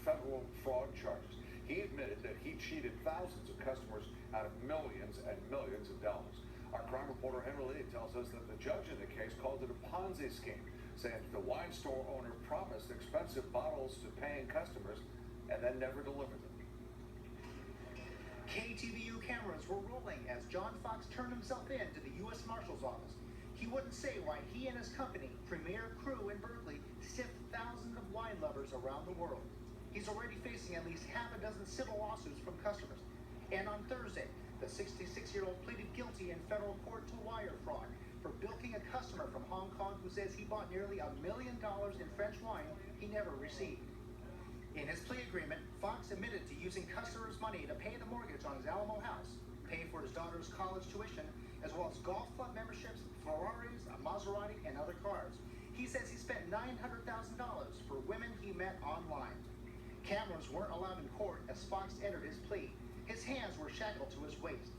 federal fraud charges. He admitted that he cheated thousands of customers out of millions and millions of dollars. Our crime reporter Henry Lee tells us that the judge in the case called it a Ponzi scheme, saying the wine store owner promised expensive bottles to paying customers and then never delivered them. KTVU cameras were rolling as John Fox turned himself in to the U.S. Marshal's office. He wouldn't say why he and his company, Premier Cru in Berkeley, sift thousands of wine lovers around the world. He's already facing at least half a dozen civil lawsuits from customers. And on Thursday, the 66-year-old pleaded guilty in federal court to wire fraud for bilking a customer from Hong Kong who says he bought nearly $1 million in French wine he never received. In his plea agreement, Fox admitted to using customers' money to pay the mortgage on his Alamo house, pay for his daughter's college tuition, as well as golf club memberships, Ferraris, a Maserati, and other cars. He says he spent $900,000 for women he met online. Cameras weren't allowed in court as Fox entered his plea. His hands were shackled to his waist.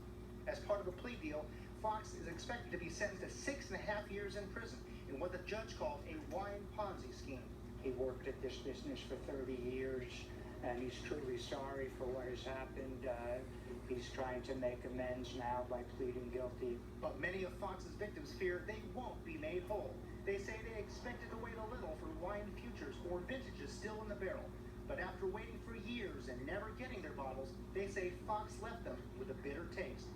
As part of the plea deal, Fox is expected to be sentenced to 6.5 years in prison in what the judge called a wine Ponzi scheme. He worked at this business for 30 years, and he's truly sorry for what has happened. He's trying to make amends now by pleading guilty. But many of Fox's victims fear they won't be made whole. They say they expected to wait a little for wine futures or vintages still in the barrel. But after waiting for years and never getting their bottles, they say Fox left them with a bitter taste.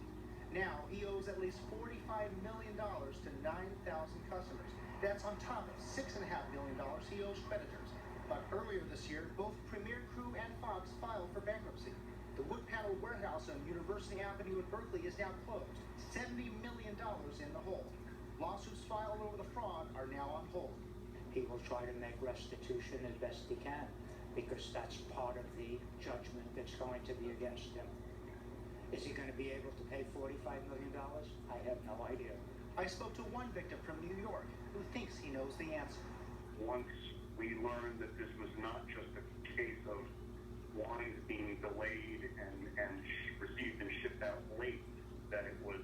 Now he owes at least $45 million to 9,000 customers. That's on top of $6.5 million he owes creditors. But earlier this year, both Premier Cru and Fox filed for bankruptcy. The wood panel warehouse on University Avenue in Berkeley is now closed, $70 million in the hole. Lawsuits filed over the fraud are now on hold. He will try to make restitution as best he can, because that's part of the judgment that's going to be against him. Is he going to be able to pay $45 million? I have no idea. I spoke to one victim from New York who thinks he knows the answer. Once we learned that this was not just a case of wines being delayed and received and shipped out late, that it was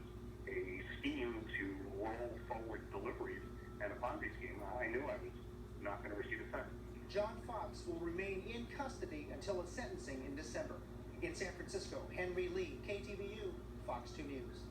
a scheme to roll forward deliveries and a Ponzi scheme, I knew I was not going to receive a sentence. John Fox will remain in custody until his sentencing in December. In San Francisco, Henry Lee, KTVU, Fox 2 News.